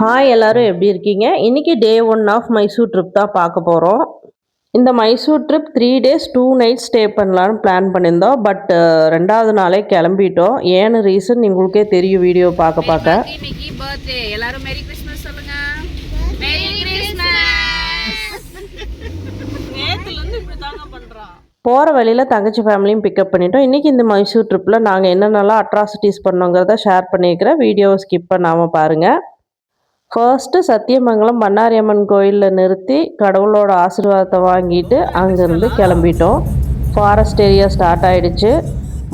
Hi எல்லாரும் எப்படி இருக்கீங்க? இன்னைக்கு டே 1 ஆஃப் மைசூர் ட்ரிப் தான் பார்க்க போகிறோம். இந்த Mysore trip 3 days 2 nights stay பண்ணலான்னு பிளான் பண்ணியிருந்தோம். பட் 2வது நாளே கிளம்பிட்டோம். ஏன்னு ரீசன் உங்களுக்கே தெரியும் வீடியோ பார்க்க பார்க்க. இன்னைக்கு பர்த்டே எல்லாரும் மேரி கிறிஸ்மஸ் சொல்லுங்க. Merry Christmas. நேத்துல இருந்து இப்படி தாங்க பண்றோம். போகிற வழியில் தங்கச்சி ஃபேமிலியும் பிக்கப் பண்ணிட்டோம். இன்றைக்கி இந்த மைசூர் ட்ரிப்பில் நாங்கள் என்னென்னலாம் அட்ராசிட்டிஸ் பண்ணோங்கிறத ஷேர் பண்ணியிருக்கிறேன். வீடியோவை ஸ்கிப் பண்ணாமல் பாருங்கள். ஃபர்ஸ்ட்டு சத்தியமங்கலம் பண்ணாரியம்மன் கோயிலில் நிறுத்தி கடவுளோட ஆசீர்வாதத்தை வாங்கிட்டு அங்கேருந்து கிளம்பிட்டோம். ஃபாரஸ்ட் ஏரியா ஸ்டார்ட் ஆகிடுச்சு.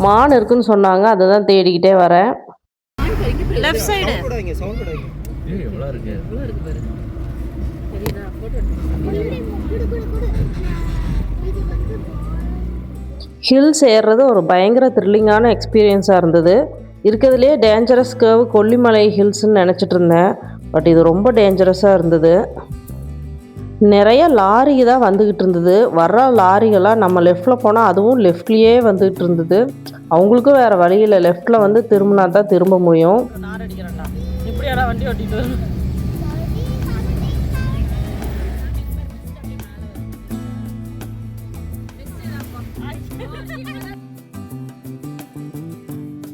மான் இருக்குன்னு சொன்னாங்க, அதுதான் தேடிக்கிட்டே வரேன். லெஃப்ட் சைடு ஹில்ஸ் ஏறுறது ஒரு பயங்கர த்ரில்லிங்கான எக்ஸ்பீரியன்ஸாக இருந்தது. இருக்கிறதுலே டேஞ்சரஸ் கர்வ் கொல்லிமலை ஹில்ஸ்ன்னு நினச்சிட்டு இருந்தேன். பட் இது ரொம்ப டேஞ்சரஸாக இருந்தது. நிறைய லாரி தான் வந்துக்கிட்டு இருந்தது. வர்ற லாரிகளாக நம்ம லெஃப்டில் போனால் அதுவும் லெஃப்ட்லேயே வந்துக்கிட்டு இருந்தது. அவங்களுக்கும் வேறு வழியில் லெஃப்டில் வந்து திரும்பினா தான் திரும்ப முடியும். வண்டி ஓட்டிட்டு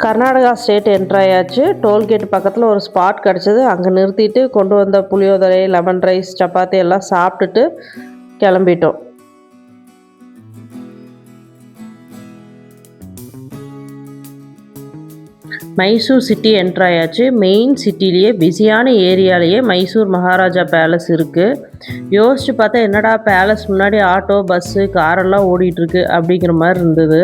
கர்நாடகா ஸ்டேட் என்ட்ராயாச்சு. டோல்கேட் பக்கத்தில் ஒரு ஸ்பாட் கிடச்சிது. அங்கே நிறுத்திட்டு கொண்டு வந்த புளியோதரை, லெமன் ரைஸ், சப்பாத்தி எல்லாம் சாப்பிட்டுட்டு கிளம்பிட்டோம். மைசூர் சிட்டி என்ட்ராயாச்சு. மெயின் சிட்டிலேயே பிஸியான ஏரியாலேயே மைசூர் மகாராஜா பேலஸ் இருக்குது. யோசிச்சு பார்த்தா என்னடா பேலஸ் முன்னாடி ஆட்டோ, பஸ்ஸு, காரெல்லாம் ஓடிட்டுருக்கு அப்படிங்கிற மாதிரி இருந்தது.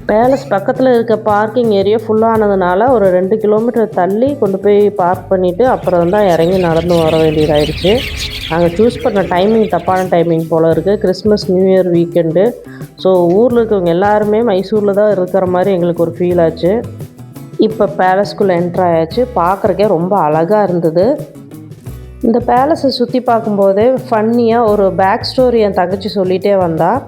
பேலஸ் பக்கத்தில் இருக்க பார்க்கிங் ஏரியா ஃபுல்லானதுனால ஒரு 2 கிலோமீட்டர் தள்ளி கொண்டு போய் பார்க் பண்ணிவிட்டு அப்புறம் தான் இறங்கி நடந்து வர வேண்டியதாகிடுச்சு. நாங்கள் சூஸ் பண்ண டைமிங் தப்பான டைமிங் போல் இருக்குது. Christmas new year weekend. So ஊரில் இருக்கவங்க எல்லாருமே மைசூரில் தான் இருக்கிற மாதிரி எங்களுக்கு ஒரு ஃபீல் ஆச்சு. இப்போ பேலஸ்குள்ளே என்ட்ராயாச்சு. பார்க்குறக்கே ரொம்ப அழகாக இருந்தது. இந்த பேலஸை சுற்றி பார்க்கும்போதே ஃபன்னியாக ஒரு பேக் ஸ்டோரி என் தங்கச்சி சொல்லிகிட்டே வந்தால்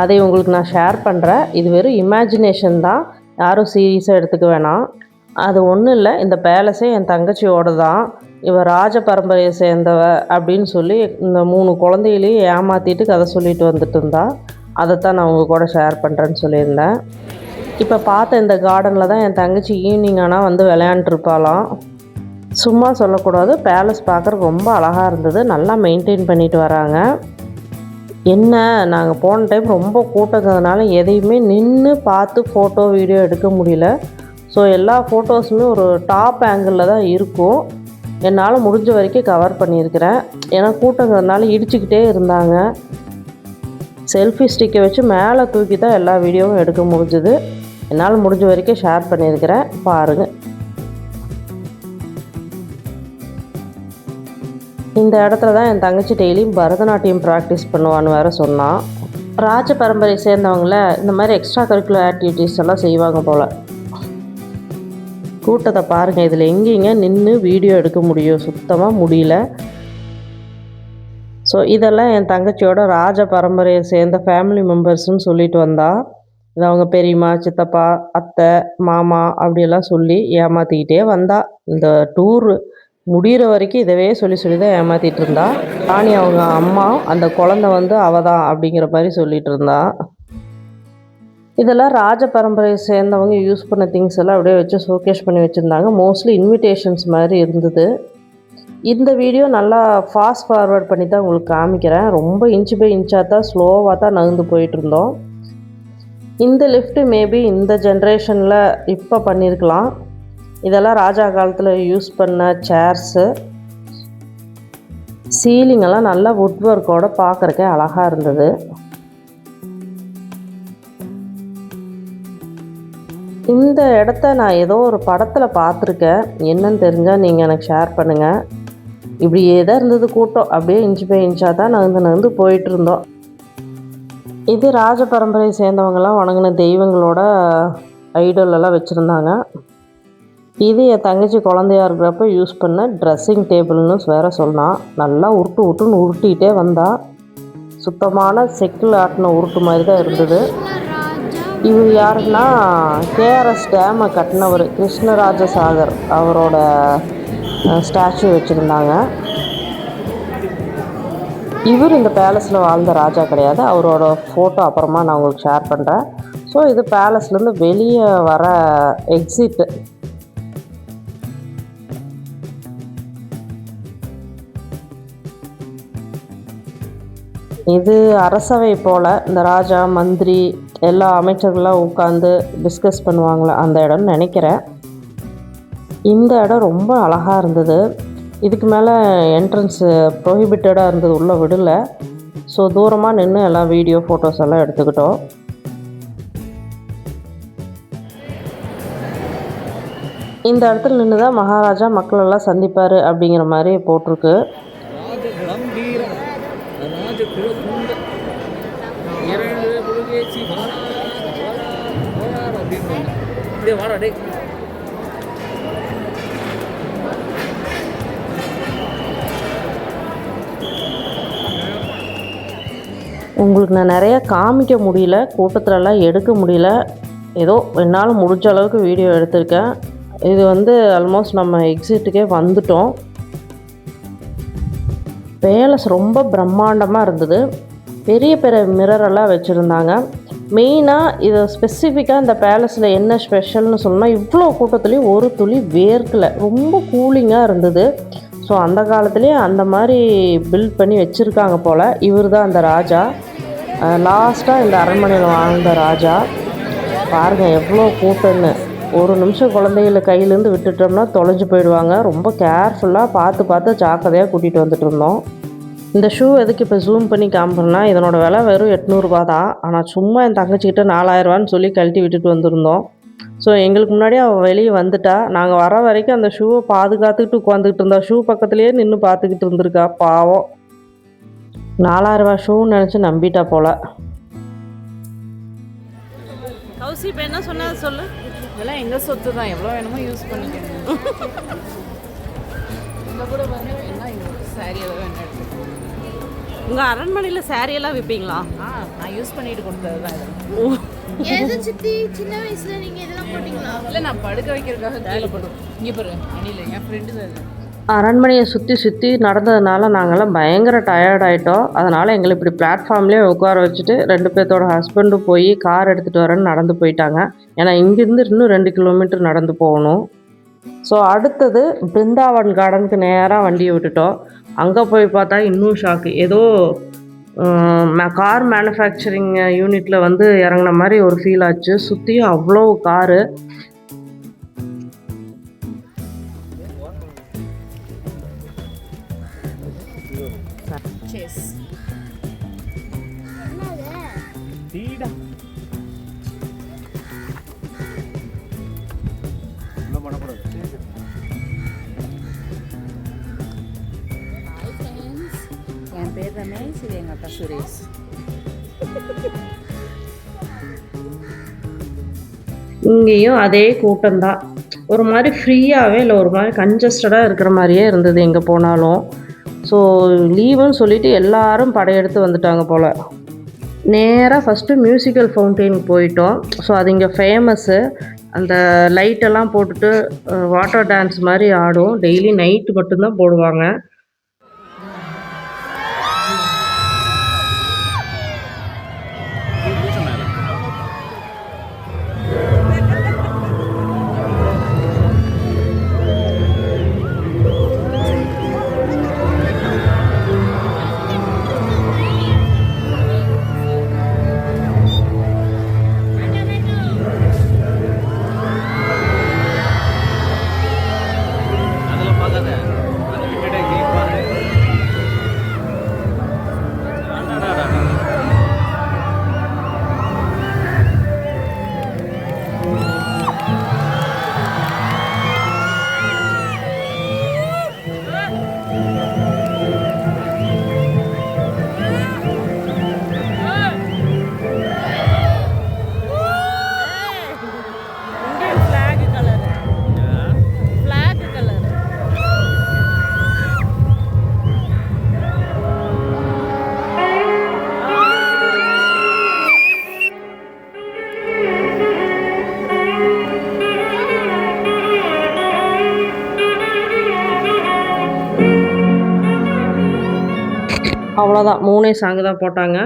அதை உங்களுக்கு நான் ஷேர் பண்ணுறேன். இது வெறும் இமேஜினேஷன் தான், யாரும் சீரியஸாக எடுத்துக்க வேணாம். அது ஒன்றும் இல்லை, இந்த பேலஸே என் தங்கச்சியோடு தான். இவள் ராஜ பரம்பரையை சேர்ந்தவ அப்படின்னு சொல்லி இந்த 3 குழந்தைகளையும் ஏமாற்றிட்டு கதை சொல்லிட்டு வந்துட்டு இருந்தா. அதைத்தான் நான் உங்கள் கூட ஷேர் பண்ணுறேன்னு சொல்லியிருந்தேன். இப்போ பார்த்த இந்த கார்டனில் தான் என் தங்கச்சி ஈவினிங் ஆனால் வந்து விளையாண்டுருப்பாளாம். சும்மா சொல்லக்கூடாது, பேலஸ் பார்க்குறக்கு ரொம்ப அழகாக இருந்தது. நல்லா மெயின்டைன் பண்ணிட்டு வராங்க. என்ன, நாங்கள் போன டைம் ரொம்ப கூட்டங்கிறதுனால எதையுமே நின்று பார்த்து ஃபோட்டோ வீடியோ எடுக்க முடியல. ஸோ எல்லா ஃபோட்டோஸுமே ஒரு டாப் ஆங்கிளில் தான் இருக்கும். என்னால் முடிஞ்ச வரைக்கும் கவர் பண்ணியிருக்கிறேன். ஏன்னா கூட்டங்கிறதுனால இடிச்சுக்கிட்டே இருந்தாங்க. செல்ஃபி ஸ்டிக்கை வச்சு மேலே தூக்கி தான் எல்லா வீடியோவும் எடுக்க முடிஞ்சுது. என்னால் முடிஞ்ச வரைக்கும் ஷேர் பண்ணியிருக்கிறேன், பாருங்கள். இந்த இடத்துல தான் என் தங்கச்சி டெய்லியும் பரதநாட்டியம் ப்ராக்டிஸ் பண்ணுவான்னு வேறு சொன்னான். ராஜ பரம்பரை சேர்ந்தவங்கள இந்த மாதிரி எக்ஸ்ட்ரா கரிக்குலர் ஆக்டிவிட்டீஸ் எல்லாம் செய்வாங்க போல். கூட்டத்தை பாருங்கள். இதில் எங்கேங்க நின்று வீடியோ எடுக்க முடியும்? சுத்தமாக முடியல. ஸோ இதெல்லாம் என் தங்கச்சியோட ராஜ பரம்பரையை சேர்ந்த ஃபேமிலி மெம்பர்ஸ்ன்னு சொல்லிட்டு வந்தா. இது அவங்க பெரியம்மா, சித்தப்பா, அத்தை, மாமா அப்படியெல்லாம் சொல்லி ஏமாற்றிக்கிட்டே வந்தா. இந்த டூர் முடிகிற வரைக்கும் இதவே சொல்லி தான் ஏமாற்றிட்டு இருந்தா. ராணி அவங்க அம்மா, அந்த குழந்தை வந்து அவள் தான் அப்படிங்கிற மாதிரி சொல்லிகிட்டு இருந்தா. இதெல்லாம் ராஜ பரம்பரையை சேர்ந்தவங்க யூஸ் பண்ண திங்ஸ் எல்லாம் அப்படியே வச்சு ஷோகேஸ் பண்ணி வச்சுருந்தாங்க. மோஸ்ட்லி இன்விடேஷன்ஸ் மாதிரி இருந்தது. இந்த வீடியோ நல்லா ஃபாஸ்ட் ஃபார்வர்ட் பண்ணி தான் உங்களுக்கு காமிக்கிறேன். ரொம்ப இன்ச்சு பை இன்ச்சாக தான் ஸ்லோவாக தான் நகர்ந்து போயிட்டு இருந்தோம். இந்த லிஃப்ட்டு மேபி இந்த ஜென்ரேஷனில் இப்போ பண்ணியிருக்கலாம். இதெல்லாம் ராஜா காலத்தில் யூஸ் பண்ண சேர்ஸு. சீலிங்கெல்லாம் நல்லா வுட் ஒர்க்கோடு பார்க்குறக்கே அழகாக இருந்தது. இந்த இடத்த நான் ஏதோ ஒரு படத்தில் பார்த்துருக்கேன். என்னன்னு தெரிஞ்சால் நீங்கள் எனக்கு ஷேர் பண்ணுங்கள். இப்படியே தான் இருந்தது கூட்டம். அப்படியே இன்ச்சு பை இன்ச்சாக தான் நகர்ந்து போயிட்டு இருந்தோம். இது ராஜ பரம்பரையை சேர்ந்தவங்களாம் வணங்கின தெய்வங்களோட ஐடலெல்லாம் வச்சுருந்தாங்க. இது என் தங்கச்சி குழந்தையாக இருக்கிறப்ப யூஸ் பண்ண ட்ரெஸ்ஸிங் டேபிள்னு வேறு சொன்னான். நல்லா உருட்டுன்னு உருட்டிகிட்டே வந்தா. சுத்தமான செக்கில் ஆட்டின உருட்டு மாதிரி தான் இருந்தது. இவர் யாருன்னா கேஆர்எஸ் டேமை கட்டினவர் கிருஷ்ணராஜ சாகர் அவரோட ஸ்டாச்சு வச்சுருந்தாங்க. இவர் இந்த பேலஸில் வாழ்ந்த ராஜா கிடையாது. அவரோட ஃபோட்டோ அப்புறமா நான் உங்களுக்கு ஷேர் பண்ணுறேன். ஸோ இது பேலஸ்லேருந்து வெளியே வர எக்ஸிட்டு. இது அரசவை போல் இந்த ராஜா மந்திரி எல்லா அமைச்சர்கள்லாம் உட்காந்து டிஸ்கஸ் பண்ணுவாங்களே அந்த இடம்னு நினைக்கிறேன். இந்த இடம் ரொம்ப அழகாக இருந்தது. இதுக்கு மேலே என்ட்ரன்ஸு ப்ரொஹிபிட்டடாக இருந்தது, உள்ளே விடலை. ஸோ தூரமாக நின்று எல்லாம் வீடியோ ஃபோட்டோஸ் எல்லாம் எடுத்துக்கிட்டோம். இந்த இடத்துல நின்று தான் மகாராஜா மக்களெல்லாம் சந்திப்பார் அப்படிங்கிற மாதிரி போட்டிருக்கு. உங்களுக்கு நான் நிறையா காமிக்க முடியல, கூட்டத்திலலாம் எடுக்க முடியல. ஏதோ என்னால் முடிஞ்ச அளவுக்கு வீடியோ எடுத்திருக்கேன். இது ஆல்மோஸ்ட் நம்ம எக்ஸிட்டுக்கே வந்துட்டோம். பேலஸ் ரொம்ப பிரம்மாண்டமாக இருந்தது. பெரிய பெரிய மிரரெல்லாம் வச்சுருந்தாங்க. மெயினாக இதை ஸ்பெசிஃபிக்காக இந்த பேலஸில் என்ன ஸ்பெஷல்னு சொன்னால், இவ்வளோ கூட்டத்துலேயும் ஒரு துளி வேர்க்கலை, ரொம்ப கூலிங்காக இருந்தது. ஸோ அந்த காலத்துலேயே அந்த மாதிரி பில்ட் பண்ணி வச்சுருக்காங்க போல். இவர் தான் அந்த ராஜா, லாஸ்ட்டாக இந்த அரண்மனையில் வாழ்ந்த ராஜா. பாருங்கள் எவ்வளோ கூட்டம்னு. ஒரு நிமிஷம் குழந்தைகளை கையிலேருந்து விட்டுட்டோம்னா தொலைஞ்சு போயிடுவாங்க. ரொம்ப கேர்ஃபுல்லாக பார்த்து ஜாக்கிரதையாக கூட்டிகிட்டு வந்துட்டு இருந்தோம். இந்த ஷூ எதுக்கு இப்போ ஜூம் பண்ணி காமிப்பேன்னா, இதனோட விலை வெறும் 800 தான். ஆனால் சும்மா என் தங்கச்சிக்கிட்ட 4000 சொல்லி கழட்டி விட்டுட்டு வந்திருந்தோம். ஸோ எங்களுக்கு முன்னாடியே அவள் வெளியே வந்துட்டா. நாங்கள் வர வரைக்கும் அந்த ஷூவை பாதுகாத்துக்கிட்டு உட்காந்துக்கிட்டு இருந்தா. ஷூ பக்கத்துலேயே நின்று பார்த்துக்கிட்டு இருந்திருக்கா பாவம். 4000 ஷூன்னு நினச்சி நம்பிட்டா போல். கௌசி இப்போ என்ன சொன்னது சொல்லு. இதெல்லாம் எங்கள் சொத்து தான், எவ்வளோ வேணுமோ யூஸ் பண்ணிக்கணும். இந்த கூட வந்து என்ன சாரி எதாவது வேணும் எடுத்துக்கணும். உங்கள் அரண்மனையில் சாரியெல்லாம் விற்பீங்களா? நான் யூஸ் பண்ணிட்டு கொடுத்தது தான் இது. சின்ன வயசுல நீங்க இதெல்லாம் போட்டீங்களா? இல்லை, நான் படுக்க வைக்கிறதுக்காக கீழே போட்டோம். இங்கே பாரு அணியில் என் ஃப்ரெண்டு தான். அரண்மனையை சுற்றி நடந்ததுனால நாங்கள்லாம் பயங்கர டயர்ட் ஆகிட்டோம். அதனால் எங்களை இப்படி பிளாட்ஃபார்ம்லேயே உட்கார வச்சுட்டு 2 பேர்த்தோட ஹஸ்பண்டும் போய் கார் எடுத்துகிட்டு வரேன்னு நடந்து போயிட்டாங்க. ஏன்னா இங்கேருந்து இன்னும் 2 கிலோமீட்டர் நடந்து போகணும். ஸோ அடுத்தது பிருந்தாவன் கார்டனுக்கு நேராக வண்டியை விட்டுட்டோம். அங்கே போய் பார்த்தா இன்னும் ஷாக்கு. ஏதோ கார் மேனுஃபேக்சரிங் யூனிட்டில் இறங்கின மாதிரி ஒரு ஃபீல் ஆச்சு. சுற்றியும் அவ்வளோ காரு. என் பேர் ரமேஷ், இது எங்கள் அக்கா சுரேஷ். இங்கேயும் அதே கூட்டம்தான். ஒரு மாதிரி ஃப்ரீயாகவே இல்லை, ஒரு மாதிரி கன்ஜஸ்டடாக இருக்கிற மாதிரியே இருந்தது எங்கே போனாலும். ஸோ லீவுன்னு சொல்லிவிட்டு எல்லாரும் படையெடுத்து வந்துட்டாங்க போல். நேராக ஃபஸ்ட்டு மியூசிக்கல் ஃபவுண்டெயினுக்கு போயிட்டோம். ஸோ அது இங்கே ஃபேமஸ்ஸு. அந்த லைட்டெல்லாம் போட்டுட்டு வாட்டர் டான்ஸ் மாதிரி ஆடும். டெய்லி நைட்டு மட்டும்தான் போடுவாங்க. அவ்வளோதான் 3 சாங்கு தான் போட்டாங்க.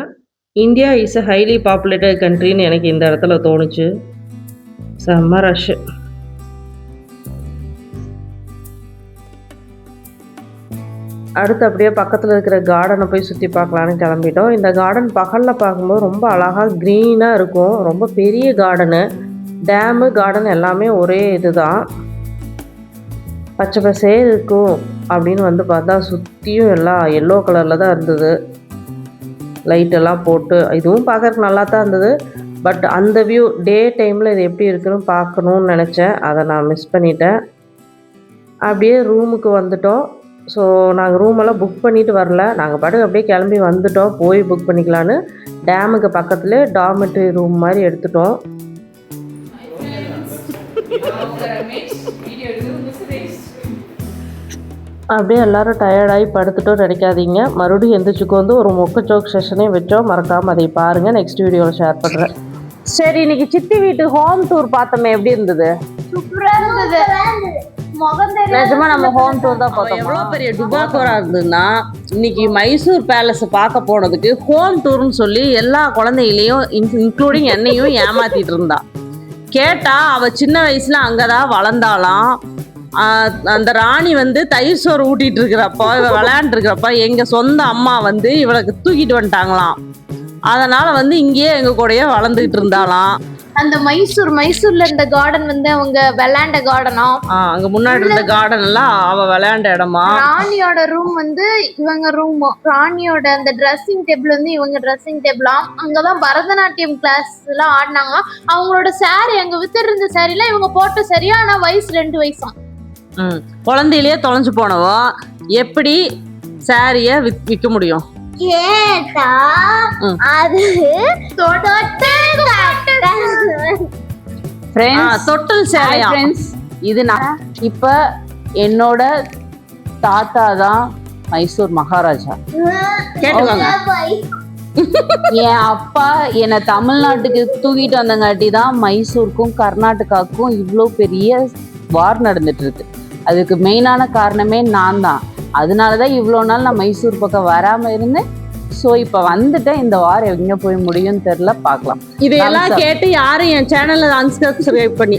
India is a highly populated கண்ட்ரின்னு எனக்கு இந்த இடத்துல தோணுச்சு. செம்ம ரஷ்ஷு. அடுத்து அப்படியே பக்கத்தில் இருக்கிற கார்டனை போய் சுற்றி பார்க்கலான்னு கிளம்பிட்டோம். இந்த கார்டன் பகலில் பார்க்கும்போது ரொம்ப அழகாக க்ரீனாக இருக்கும். ரொம்ப பெரிய கார்டனு. டேமு கார்டன் எல்லாமே ஒரே இது தான். பச்சை பசேல் இருக்கும் அப்படின்னு வந்து பார்த்தா சுற்றியும் எல்லாம் எல்லோ கலரில் தான் இருந்தது. லைட்டெல்லாம் போட்டு இதுவும் பார்க்கறதுக்கு நல்லா தான் இருந்தது. பட் அந்த வியூ டே டைமில் இது எப்படி இருக்குன்னு பார்க்கணுன்னு நினச்சேன். அதை நான் மிஸ் பண்ணிட்டேன். அப்படியே ரூமுக்கு வந்துட்டோம். ஸோ நாங்கள் ரூமெல்லாம் புக் பண்ணிவிட்டு வரல. நாங்கள் பாட்டுக்கு அப்படியே கிளம்பி வந்துட்டோம். போய் புக் பண்ணிக்கலான்னு டேமுக்கு பக்கத்துலேயே டார்மெட்ரி ரூம் மாதிரி எடுத்துட்டோம். அப்படியே எல்லோரும் டயர்டாகி படுத்துட்டோம் நினைக்காதீங்க. மறுபடியும் எந்திரிச்சுக்கு வந்து ஒரு மொக்கச்சோக் செஷனே வச்சோம். மறக்காமல் அதை பாருங்கள். நெக்ஸ்ட் வீடியோவில் ஷேர் பண்ணுறேன். சரி, இன்னைக்கு சித்தி வீட்டு ஹோம் டூர் பார்த்தோமே, எப்படி இருந்தது? சூப்பராக இருந்தது. நிஜமா நம்ம ஹோம் டூர் தான் பார்த்தோம். எவ்வளோ பெரிய டுபாக்கோரா இருந்ததுன்னா இன்னைக்கு மைசூர் பேலஸ் பார்க்க போனதுக்கு ஹோம் டூர்னு சொல்லி எல்லா குழந்தைகளையும் இன்க்ளூடிங் என்னையும் ஏமாத்திட்டு இருந்தா. கேட்டா அவ சின்ன வயசுல அங்கதான் வளர்ந்தாலாம். அந்த ராணி வந்து தயிர் சோறு ஊட்டிட்டு இருக்கிறப்போ இவ விளையாண்டு இருக்கிறப்ப எங்க சொந்த அம்மா வந்து இவளுக்கு தூக்கிட்டு வந்துட்டாங்களாம். அதனால வந்து இங்கேயே எங்க கூடயே வளர்ந்துகிட்டு இருந்தாலாம். அந்த மைசூர்ல இருந்த கார்டன் வந்து அவங்க விளையாண்ட கார்டனா? அங்க முன்னாடி இருந்த கார்டன் எல்லாம் அவ விளையாண்ட இடமா. ராணியோட ரூம் வந்து இவங்க ரூம். ராணியோட அந்த ட்ரெஸ்ஸிங் டேபிள் வந்து இவங்க ட்ரெஸ்ஸிங் டேபிளாம். அங்கதான் பரதநாட்டியம் கிளாஸ் எல்லாம் ஆடினாங்க. அவங்களோட சாரி அங்க வித்திருந்த சாரிலாம் இவங்க போட்ட சரியா, ஆனா வயசு 2 வயசாம். குழந்தையிலேயே தொலைஞ்சு போனவோ எப்படி சாரிய விற்க முடியும்? கேட்டா அது தொட்டல் சேலையா? இது நான் இப்ப என்னோட தாத்தா தான் மைசூர் மகாராஜா. கேட்டுக்கோங்க. என் அப்பா என்னை தமிழ்நாட்டுக்கு தூக்கிட்டு வந்தங்காட்டி தான் மைசூருக்கும் கர்நாடகாவுக்கும் இவ்வளோ பெரிய வார் நடந்துட்டு இருக்கு. அதுக்கு மெயினான காரணமே நான் தான். அதனாலதான் இவ்வளோ நாள் நான் மைசூர் பக்கம் வராம இருந்தேன். ஸோ இப்போ வந்துட்டேன். இந்த வாரம் எங்க போய் முடியும்னு தெரியல, பார்க்கலாம். இதையெல்லாம் கேட்டு யாரும் என் சேனல்ல அன்சப்ஸ்கிரைப் பண்ணி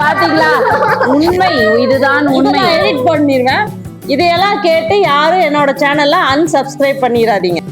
பாத்தீங்களா? உண்மை இதுதான் உண்மை. எடிட் பண்ணிடுவேன். இதையெல்லாம் கேட்டு யாரும் என்னோட சேனல்ல அன்சப்ஸ்கிரைப் பண்ணிடாதீங்க.